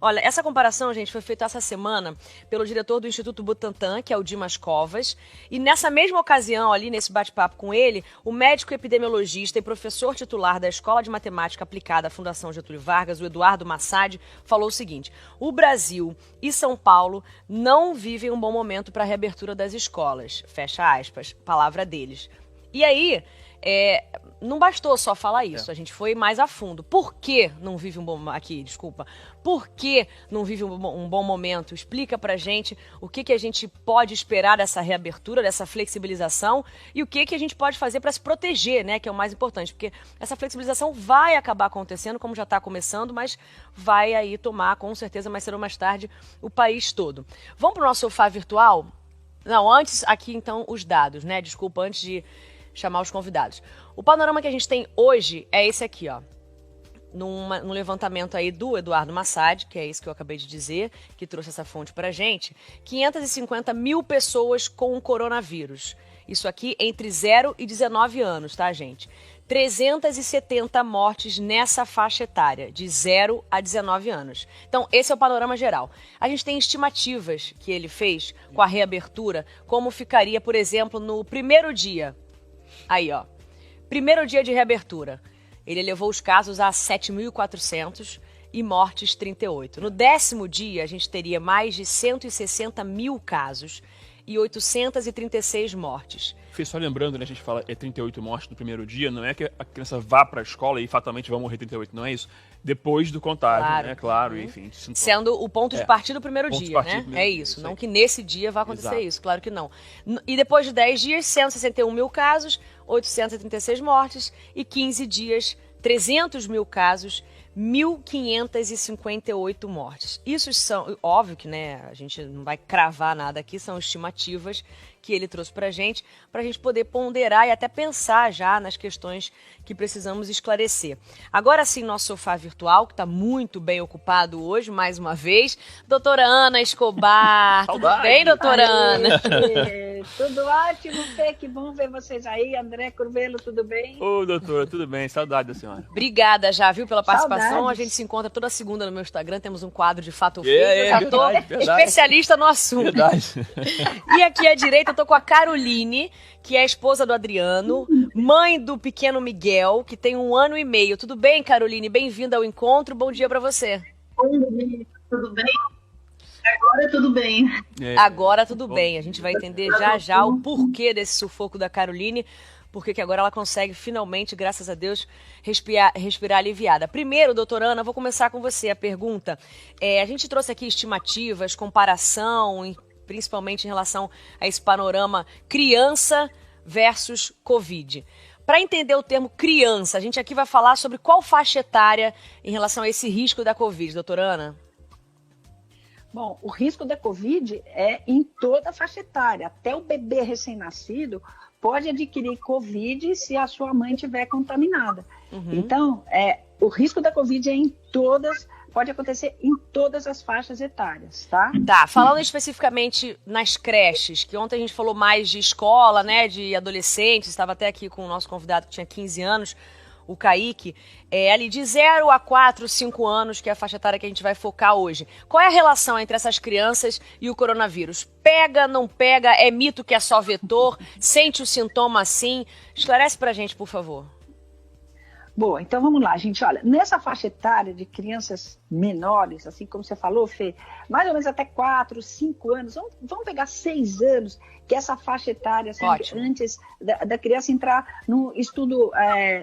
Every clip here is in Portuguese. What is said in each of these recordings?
Olha, essa comparação, gente, foi feita essa semana pelo diretor do Instituto Butantan, que é o Dimas Covas, e nessa mesma ocasião, ali nesse bate-papo com ele, o médico epidemiologista e professor titular da Escola de Matemática Aplicada à Fundação Getúlio Vargas, o Eduardo Massad, falou o seguinte: o Brasil e São Paulo não vivem um bom momento para a reabertura das escolas, fecha aspas, palavra deles. E aí, não bastou só falar isso, a gente foi mais a fundo. Por que não vive Por que não vive um bom momento? Explica pra gente o que a gente pode esperar dessa reabertura, dessa flexibilização e o que a gente pode fazer para se proteger, né? Que é o mais importante, porque essa flexibilização vai acabar acontecendo, como já está começando, mas vai aí tomar, com certeza, mais cedo ou mais tarde, o país todo. Vamos pro nosso sofá virtual? Não, antes aqui então os dados, né? Desculpa, antes de chamar os convidados. O panorama que a gente tem hoje é esse aqui, ó. Num levantamento aí do Eduardo Massad, que é isso que eu acabei de dizer, que trouxe essa fonte pra gente, 550 mil pessoas com o coronavírus. Isso aqui entre 0 e 19 anos, tá, gente? 370 mortes nessa faixa etária, de 0 a 19 anos. Então, esse é o panorama geral. A gente tem estimativas que ele fez com a reabertura, como ficaria, por exemplo, no primeiro dia. Aí, ó. Primeiro dia de reabertura. Ele elevou os casos a 7.400 e mortes 38. No 10º dia, a gente teria mais de 160 mil casos e 836 mortes. Fê, só lembrando, né, a gente fala 38 mortes no primeiro dia, não é que a criança vá para a escola e fatalmente vai morrer 38, não é isso. Depois do contágio, claro, né? Claro, enfim. Sendo o ponto de partida do primeiro dia, né? É isso, não que nesse dia vai acontecer isso, claro que não. E depois de 10 dias, 161 mil casos, 836 mortes e 15 dias, 300 mil casos, 1.558 mortes. Isso são, óbvio que, né, a gente não vai cravar nada aqui, são estimativas que ele trouxe pra gente poder ponderar e até pensar já nas questões que precisamos esclarecer. Agora sim, nosso sofá virtual, que está muito bem ocupado hoje, mais uma vez, doutora Ana Escobar. Tudo bem, doutora Ana? Tudo ótimo, Fê, que bom ver vocês aí. André Curvelo, tudo bem? Ô, doutora, tudo bem, saudade da senhora. Obrigada já, viu, pela participação. Saudades. A gente se encontra toda segunda no meu Instagram, temos um quadro de fato ou fake. Eu já tô especialista no assunto. Verdade. E aqui à direita eu tô com a Caroline, que é a esposa do Adriano, mãe do pequeno Miguel, que tem 1 ano e meio. Tudo bem, Caroline? Bem-vinda ao encontro, bom dia pra você. Bom dia, tudo bem? Agora tudo bem. Agora tudo bem, a gente vai entender já o porquê desse sufoco da Caroline, porque que agora ela consegue finalmente, graças a Deus, respirar aliviada. Primeiro, doutora Ana, vou começar com você a pergunta. A gente trouxe aqui estimativas, comparação, principalmente em relação a esse panorama criança versus Covid. Para entender o termo criança, a gente aqui vai falar sobre qual faixa etária em relação a esse risco da Covid, doutora Ana? Bom, o risco da Covid é em toda a faixa etária. Até o bebê recém-nascido pode adquirir Covid se a sua mãe estiver contaminada. Então, o risco da Covid pode acontecer em todas as faixas etárias, tá? Tá, falando especificamente nas creches, que ontem a gente falou mais de escola, né, de adolescentes, estava até aqui com o nosso convidado que tinha 15 anos, o Kaique, ali de 0 a 4, 5 anos, que é a faixa etária que a gente vai focar hoje. Qual é a relação entre essas crianças e o coronavírus? Pega, não pega, é mito que é só vetor, sente o sintoma assim? Esclarece pra gente, por favor. Boa, então vamos lá, gente. Olha, nessa faixa etária de crianças menores, assim como você falou, Fê, mais ou menos até 4, 5 anos, vamos pegar 6 anos, que é essa faixa etária, assim, antes da criança entrar no estudo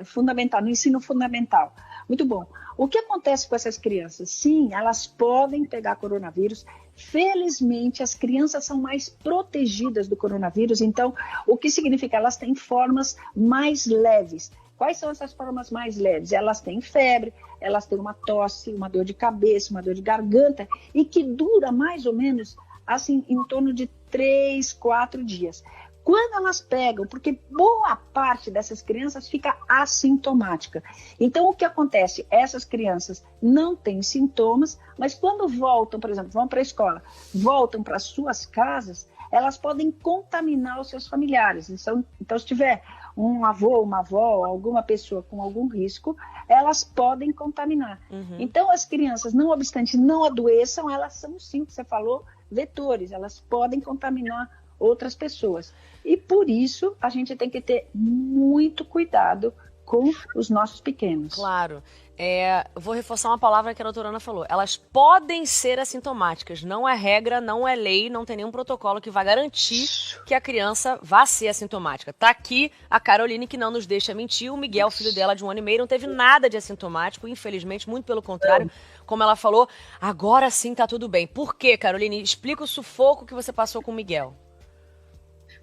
fundamental, no ensino fundamental. Muito bom. O que acontece com essas crianças? Sim, elas podem pegar coronavírus. Felizmente, as crianças são mais protegidas do coronavírus, então, o que significa? Elas têm formas mais leves. Quais são essas formas mais leves? Elas têm febre, elas têm uma tosse, uma dor de cabeça, uma dor de garganta e que dura mais ou menos assim em torno de 3, 4 dias. Quando elas pegam, porque boa parte dessas crianças fica assintomática. Então o que acontece? Essas crianças não têm sintomas, mas quando voltam, por exemplo, vão para a escola, voltam para suas casas, elas podem contaminar os seus familiares. Então se tiver um avô, uma avó, alguma pessoa com algum risco, elas podem contaminar. Então, as crianças, não obstante não adoeçam, elas são, sim, que você falou, vetores, elas podem contaminar outras pessoas. E por isso, a gente tem que ter muito cuidado com os nossos pequenos. Claro. Vou reforçar uma palavra que a doutora Ana falou. Elas podem ser assintomáticas. Não é regra, não é lei, não tem nenhum protocolo que vai garantir que a criança vá ser assintomática. Tá aqui a Caroline, que não nos deixa mentir. O Miguel, filho dela de 1 ano e meio, não teve nada de assintomático, infelizmente, muito pelo contrário. Como ela falou, agora sim tá tudo bem. Por quê, Caroline? Explica o sufoco que você passou com o Miguel.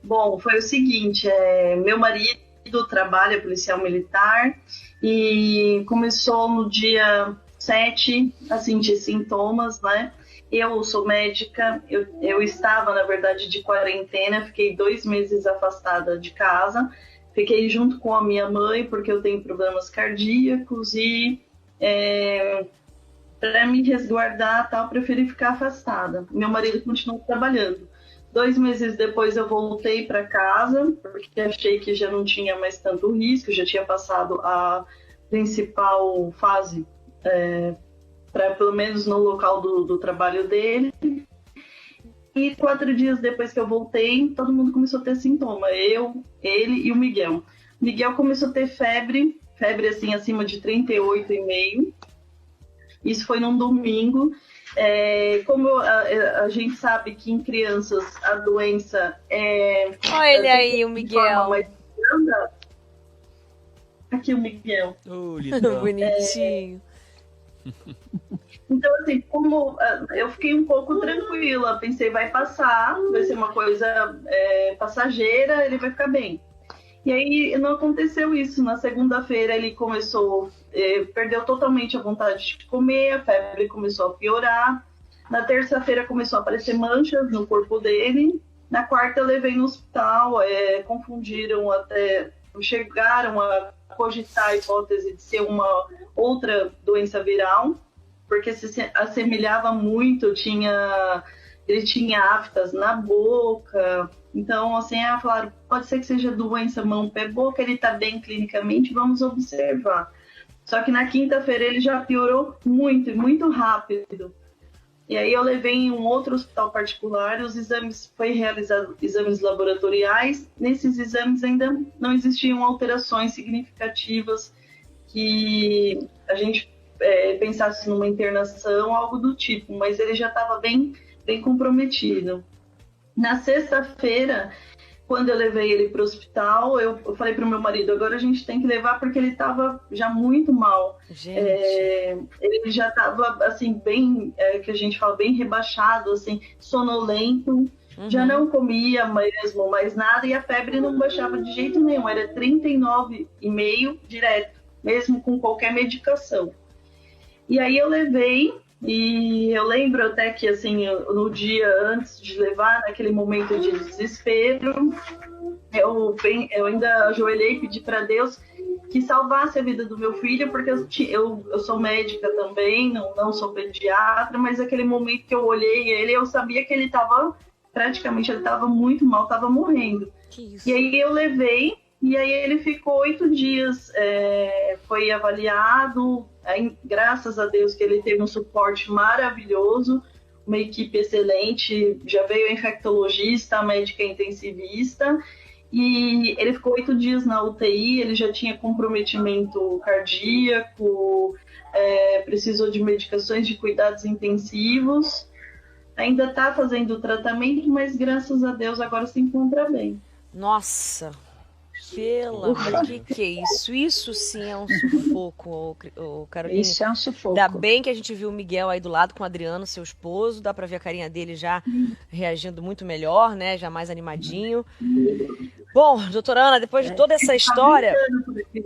Bom, foi o seguinte, meu marido trabalha policial militar e começou no dia 7 a sentir sintomas, né? Eu sou médica, eu estava, na verdade, de quarentena, fiquei 2 meses afastada de casa, fiquei junto com a minha mãe, porque eu tenho problemas cardíacos e para me resguardar, tal, preferi ficar afastada. Meu marido continuou trabalhando. 2 meses depois eu voltei para casa, porque achei que já não tinha mais tanto risco, já tinha passado a principal fase, pelo menos no local do trabalho dele. E 4 dias depois que eu voltei, todo mundo começou a ter sintoma, eu, ele e o Miguel. O Miguel começou a ter febre assim acima de 38,5. Isso foi num domingo. Como a gente sabe que em crianças a doença Olha ele aí, o Miguel. Aqui o Miguel. Bonitinho. Então, assim, como eu fiquei um pouco tranquila, pensei, vai passar, vai ser uma coisa passageira, ele vai ficar bem. E aí não aconteceu isso. Na segunda-feira ele começou, perdeu totalmente a vontade de comer, a febre começou a piorar. Na terça-feira começou a aparecer manchas no corpo dele. Na quarta eu levei no hospital, confundiram até, chegaram a cogitar a hipótese de ser uma outra doença viral, porque se assemelhava muito, ele tinha aftas na boca. Então, assim, falaram, pode ser que seja doença mão, pé, boca, ele está bem clinicamente, vamos observar. Só que na quinta-feira ele já piorou muito, muito rápido. E aí eu levei em um outro hospital particular, os exames, foi realizado exames laboratoriais. Nesses exames ainda não existiam alterações significativas que a gente pensasse numa internação, algo do tipo, mas ele já estava bem comprometido. Na sexta-feira, quando eu levei ele para o hospital, eu falei para o meu marido, agora a gente tem que levar porque ele estava já muito mal. Ele já estava, assim, bem, que a gente fala, bem rebaixado, assim, sonolento, já não comia mesmo mais nada e a febre não baixava de jeito nenhum, era 39,5 direto, mesmo com qualquer medicação. E aí eu levei. E eu lembro até que, assim, no dia antes de levar, naquele momento de desespero, eu ainda ajoelhei e pedi para Deus que salvasse a vida do meu filho, porque eu sou médica também, não sou pediatra, mas aquele momento que eu olhei ele, eu sabia que ele estava, praticamente, ele estava muito mal, estava morrendo. E aí eu levei, e aí ele ficou 8 dias, foi avaliado. Graças a Deus que ele teve um suporte maravilhoso, uma equipe excelente, já veio a infectologista, a médica intensivista, e ele ficou 8 dias na UTI, ele já tinha comprometimento cardíaco, precisou de medicações de cuidados intensivos, ainda está fazendo o tratamento, mas graças a Deus agora se encontra bem. Nossa! Que é isso? Isso sim é um sufoco, Carolina. Isso é um sufoco. Ainda bem que a gente viu o Miguel aí do lado com o Adriano, seu esposo. Dá pra ver a carinha dele já reagindo muito melhor, né? Já mais animadinho. Bom, doutora Ana, depois de toda essa história,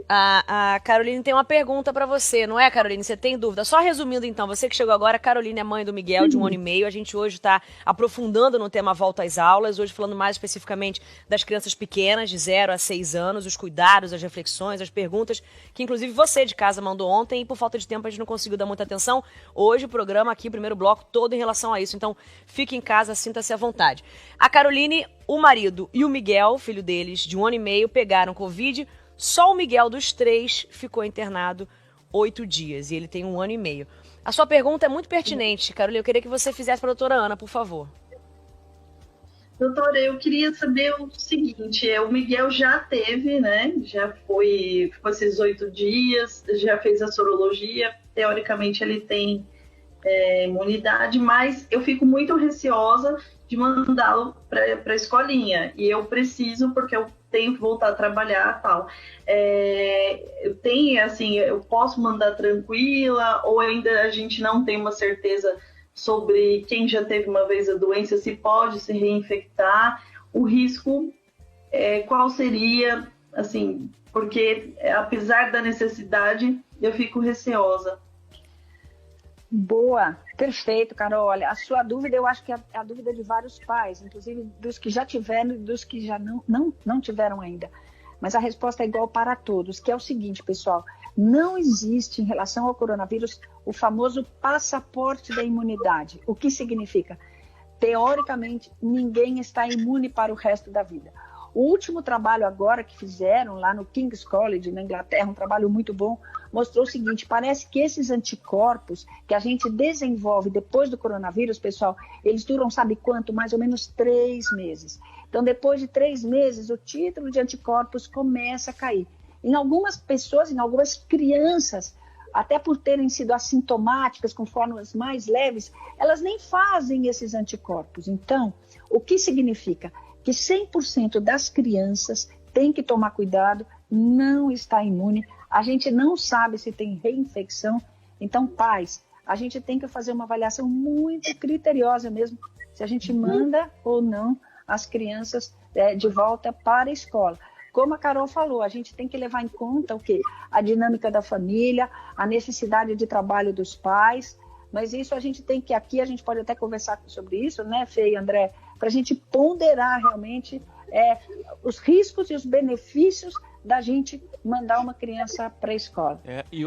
a Caroline tem uma pergunta para você, não é, Caroline? Você tem dúvida? Só resumindo então, você que chegou agora, a Caroline é mãe do Miguel, de 1 ano e meio. A gente hoje está aprofundando no tema volta às aulas, hoje falando mais especificamente das crianças pequenas, de 0 a 6 anos, os cuidados, as reflexões, as perguntas, que inclusive você de casa mandou ontem e por falta de tempo a gente não conseguiu dar muita atenção. Hoje o programa aqui, o primeiro bloco, todo em relação a isso. Então, fique em casa, sinta-se à vontade. A Caroline, o marido e o Miguel, filho dele, deles, de 1 ano e meio, pegaram Covid. Só o Miguel, dos 3, ficou internado 8 dias. E ele tem 1 ano e meio. A sua pergunta é muito pertinente, Carolina. Eu queria que você fizesse para a doutora Ana, por favor. Doutora, eu queria saber o seguinte, o Miguel já teve, né, ficou esses 8 dias, já fez a sorologia, teoricamente ele tem imunidade, mas eu fico muito receosa de mandá-lo para a escolinha, e eu preciso, porque eu tenho que voltar a trabalhar e tal. Eu posso mandar tranquila, ou ainda a gente não tem uma certeza sobre quem já teve uma vez a doença, se pode se reinfectar, o risco, qual seria, assim, porque apesar da necessidade, eu fico receosa. Boa, perfeito, Carol. Olha, a sua dúvida, eu acho que é a dúvida de vários pais, inclusive dos que já tiveram e dos que já não tiveram ainda. Mas a resposta é igual para todos, que é o seguinte, pessoal, não existe em relação ao coronavírus o famoso passaporte da imunidade. O que significa? Teoricamente, ninguém está imune para o resto da vida. O último trabalho agora que fizeram lá no King's College, na Inglaterra, um trabalho muito bom, mostrou o seguinte, parece que esses anticorpos que a gente desenvolve depois do coronavírus, pessoal, eles duram, sabe quanto? Mais ou menos 3 meses. Então, depois de 3 meses, o título de anticorpos começa a cair. Em algumas pessoas, em algumas crianças, até por terem sido assintomáticas, com formas mais leves, elas nem fazem esses anticorpos. Então, o que significa? Que 100% das crianças têm que tomar cuidado, não está imune, a gente não sabe se tem reinfecção. Então, pais, a gente tem que fazer uma avaliação muito criteriosa mesmo, se a gente manda ou não as crianças de volta para a escola. Como a Carol falou, a gente tem que levar em conta o quê? A dinâmica da família, a necessidade de trabalho dos pais, mas isso a gente tem que, aqui a gente pode até conversar sobre isso, né, Fê e André, para a gente ponderar realmente os riscos e os benefícios da gente mandar uma criança para a escola.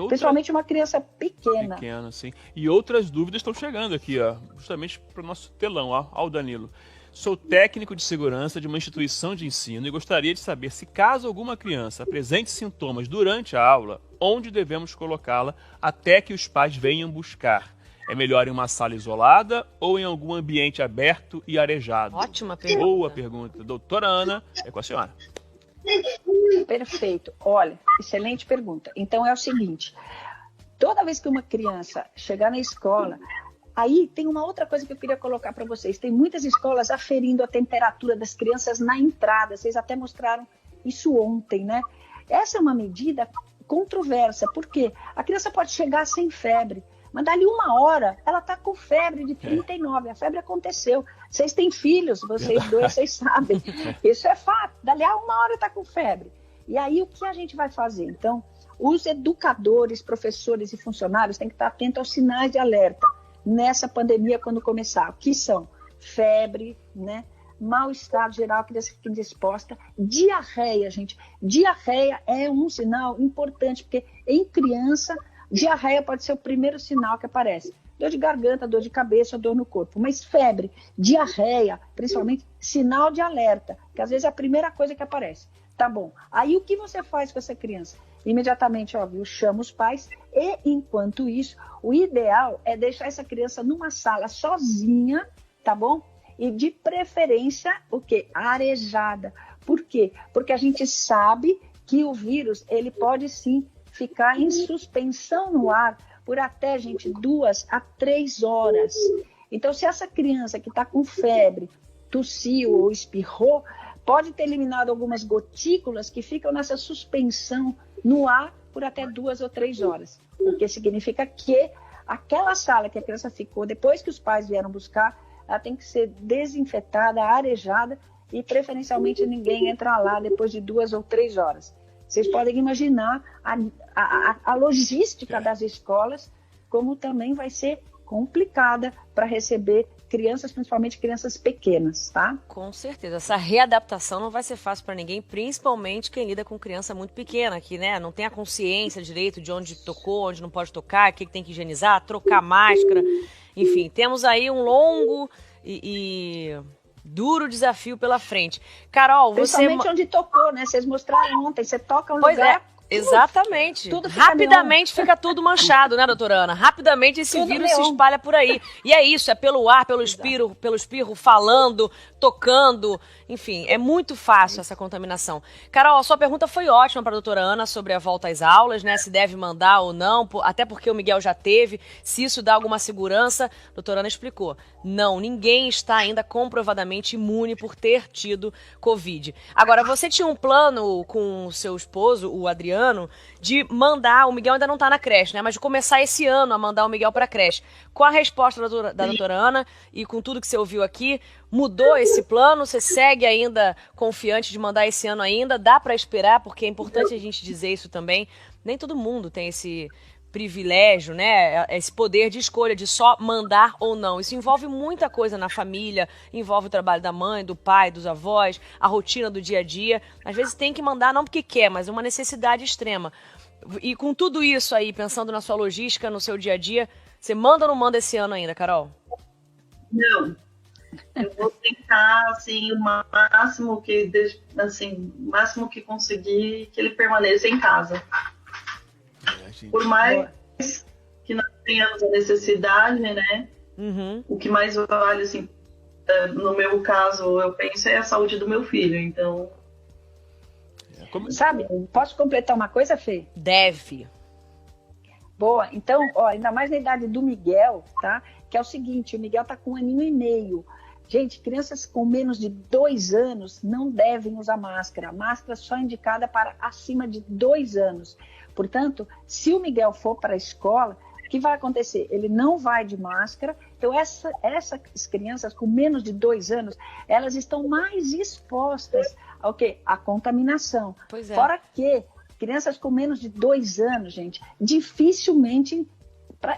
Principalmente uma criança pequena. Pequena, sim. E outras dúvidas estão chegando aqui, ó, justamente para o nosso telão, ó, o Danilo. Sou técnico de segurança de uma instituição de ensino e gostaria de saber se, caso alguma criança apresente sintomas durante a aula, onde devemos colocá-la até que os pais venham buscar. É melhor em uma sala isolada ou em algum ambiente aberto e arejado? Ótima pergunta. Boa pergunta. Doutora Ana, é com a senhora. Perfeito. Olha, excelente pergunta. Então é o seguinte, toda vez que uma criança chegar na escola, aí tem uma outra coisa que eu queria colocar para vocês. Tem muitas escolas aferindo a temperatura das crianças na entrada. Vocês até mostraram isso ontem, né? Essa é uma medida controversa, porque a criança pode chegar sem febre, mas dali 1 hora ela está com febre de 39. A febre aconteceu. Vocês têm filhos, vocês dois, vocês sabem. Isso é fato. Dali a 1 hora está com febre. E aí o que a gente vai fazer? Então, os educadores, professores e funcionários têm que estar atentos aos sinais de alerta nessa pandemia quando começar, que são febre, né, mal-estar geral, criança indisposta, diarreia, gente. Diarreia é um sinal importante, porque em criança, diarreia pode ser o primeiro sinal que aparece. Dor de garganta, dor de cabeça, dor no corpo. Mas febre, diarreia, principalmente, sinal de alerta, que às vezes é a primeira coisa que aparece. Tá bom. Aí o que você faz com essa criança? Imediatamente, óbvio, chama os pais e, enquanto isso, o ideal é deixar essa criança numa sala sozinha, tá bom? E de preferência, o quê? Arejada. Por quê? Porque a gente sabe que o vírus, ele pode sim ficar em suspensão no ar por até, gente, 2 a 3 horas. Então, se essa criança que está com febre, tossiu ou espirrou, pode ter eliminado algumas gotículas que ficam nessa suspensão no ar por até 2 ou 3 horas. O que significa que aquela sala que a criança ficou, depois que os pais vieram buscar, ela tem que ser desinfetada, arejada e preferencialmente ninguém entra lá depois de 2 ou 3 horas. Vocês podem imaginar a logística das escolas, como também vai ser complicada para receber crianças, principalmente crianças pequenas, tá? Com certeza. Essa readaptação não vai ser fácil para ninguém, principalmente quem lida com criança muito pequena, que, né, não tem a consciência direito de onde tocou, onde não pode tocar, o que tem que higienizar, trocar máscara. Enfim, temos aí um longo e Duro desafio pela frente. Carol, você... Principalmente onde tocou, né? Vocês mostraram ontem, você toca um Pois lugar... Exatamente. Tudo rapidamente fica tudo manchado, né, doutora Ana? Rapidamente esse Tudo vírus se neon. espalha por aí. E é isso, é pelo ar, pelo espirro, falando, tocando. Enfim, é muito fácil essa contaminação. Carol, a sua pergunta foi ótima para a doutora Ana sobre a volta às aulas, né? Se deve mandar ou não, até porque o Miguel já teve, se isso dá alguma segurança. A doutora Ana explicou. Não, ninguém está ainda comprovadamente imune por ter tido Covid. Agora, você tinha um plano com o seu esposo, o Adriano, de mandar, o Miguel ainda não está na creche, né? Mas de começar esse ano a mandar o Miguel para a creche. Com a resposta da doutora Ana e com tudo que você ouviu aqui, mudou esse plano? Você segue ainda confiante de mandar esse ano ainda? Dá para esperar? Porque é importante a gente dizer isso também. Nem todo mundo tem esse privilégio, né? Esse poder de escolha de só mandar ou não. Isso envolve muita coisa na família, envolve o trabalho da mãe, do pai, dos avós, a rotina do dia a dia. Às vezes tem que mandar não porque quer, mas é uma necessidade extrema. E com tudo isso aí, pensando na sua logística, no seu dia a dia, você manda ou não manda esse ano ainda, Carol? Não. Eu vou tentar, assim, o máximo que conseguir que ele permaneça em casa. Por mais que nós tenhamos a necessidade, né? Uhum. O que mais vale, assim, no meu caso, eu penso, é a saúde do meu filho. Então... Sabe, posso completar uma coisa, Fê? Deve. Boa, então, ó, ainda mais na idade do Miguel, tá? Que é o seguinte, o Miguel tá com 1 aninho e meio. Gente, crianças com menos de 2 anos não devem usar máscara. A máscara só é indicada para acima de 2 anos. Portanto, se o Miguel for para a escola, o que vai acontecer? Ele não vai de máscara. Então, essas crianças com menos de 2 anos, elas estão mais expostas ao quê? À contaminação. Pois é. Fora que crianças com menos de 2 anos, gente, dificilmente...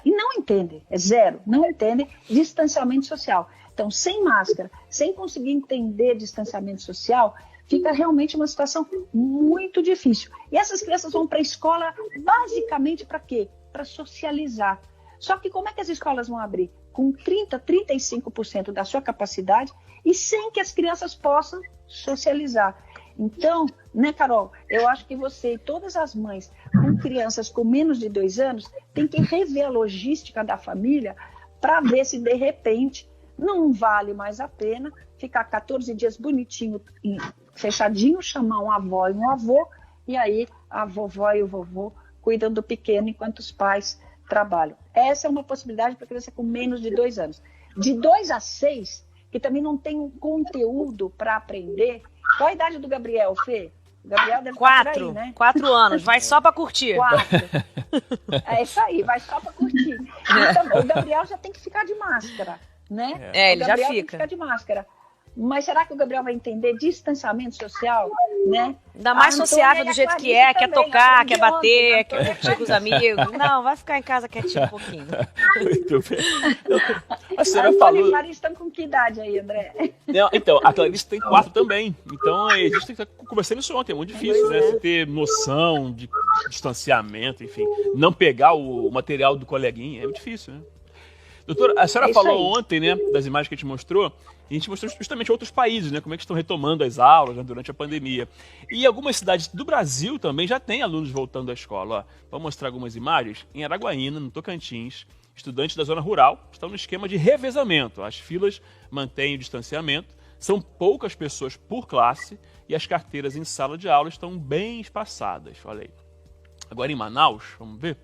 E não entendem, é zero, não entendem distanciamento social. Então, sem máscara, sem conseguir entender distanciamento social, fica realmente uma situação muito difícil. E essas crianças vão para a escola basicamente para quê? Para socializar. Só que como é que as escolas vão abrir? Com 30%, 35% da sua capacidade e sem que as crianças possam socializar. Então, né, Carol, eu acho que você e todas as mães com crianças com menos de 2 anos têm que rever a logística da família para ver se, de repente, não vale mais a pena ficar 14 dias bonitinho, fechadinho, chamar um avó e um avô, e aí a vovó e o vovô cuidam do pequeno enquanto os pais trabalham. Essa é uma possibilidade para criança com menos de 2 anos. De 2 a 6, que também não tem um conteúdo para aprender. Qual a idade do Gabriel, Fê? O Gabriel deve estar por aí, né? 4 anos, vai só para curtir. 4. É isso aí, vai só para curtir. Então, o Gabriel já tem que ficar de máscara, né? Ele já Gabriel tem que fica. ficar de máscara. Mas será que o Gabriel vai entender distanciamento social, né? Ainda mais A Antônia sociável e do a jeito que Clarice é, quer também, tocar, aprendi quer bater, ontem, quer curtir com os amigos. Não, vai ficar em casa quietinho um pouquinho. Muito bem. A A senhora Antônia e falou... a Clarice estão com que idade aí, André? Não, então, a Clarice tem 4 também. Então, a gente tem que estar conversando isso ontem. É muito difícil, né? Você ter noção de distanciamento, enfim. Não pegar o material do coleguinha. É muito difícil, né? Doutora, a senhora falou ontem, né, das imagens que a gente mostrou, e a gente mostrou justamente outros países, né, como é que estão retomando as aulas, né, durante a pandemia. E algumas cidades do Brasil também já têm alunos voltando à escola. Ó, vou mostrar algumas imagens. Em Araguaína, no Tocantins, estudantes da zona rural estão no esquema de revezamento. As filas mantêm o distanciamento, são poucas pessoas por classe e as carteiras em sala de aula estão bem espaçadas. Olha aí. Agora em Manaus, vamos ver?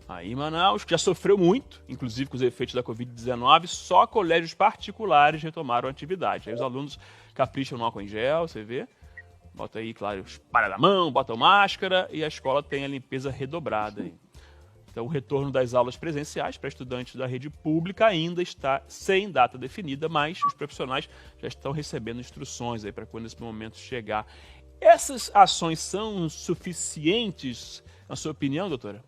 Aí Manaus, que já sofreu muito, inclusive com os efeitos da Covid-19, só colégios particulares retomaram a atividade. Aí os alunos capricham no álcool em gel, você vê. Bota aí, claro, espalha na mão, bota máscara e a escola tem a limpeza redobrada. Aí. Então o retorno das aulas presenciais para estudantes da rede pública ainda está sem data definida, mas os profissionais já estão recebendo instruções aí para quando esse momento chegar. Essas ações são suficientes, na sua opinião, doutora?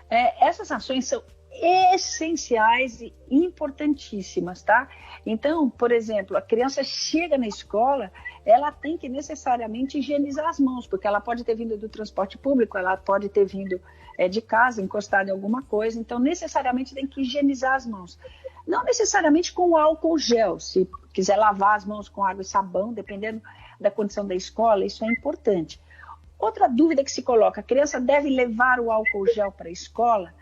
Essas ações são essenciais e importantíssimas, tá? Então, por exemplo, a criança chega na escola, ela tem que necessariamente higienizar as mãos, porque ela pode ter vindo do transporte público, ela pode ter vindo de casa, encostada em alguma coisa, então necessariamente tem que higienizar as mãos. Não necessariamente com álcool gel, se quiser lavar as mãos com água e sabão, dependendo da condição da escola, isso é importante. Outra dúvida que se coloca, a criança deve levar o álcool gel para a escola?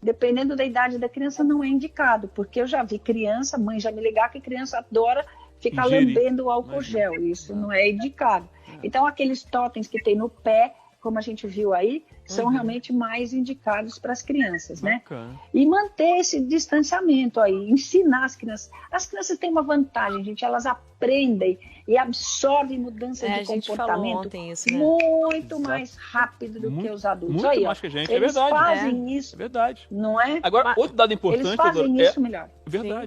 Dependendo da idade da criança, não é indicado, porque eu já vi criança, mãe já me ligar que criança adora ficar lambendo o álcool gel, isso não é indicado. Então, aqueles totens que tem no pé, como a gente viu aí, são realmente mais indicados para as crianças, né? E manter esse distanciamento aí, ensinar as crianças. As crianças têm uma vantagem, gente, elas aprendem e absorvem mudança de comportamento isso, né? muito mais rápido do que os adultos. Muito aí, mais que a gente, eles é verdade. fazem isso, É verdade. não é? Agora, outro dado importante, eles fazem isso melhor. Verdade.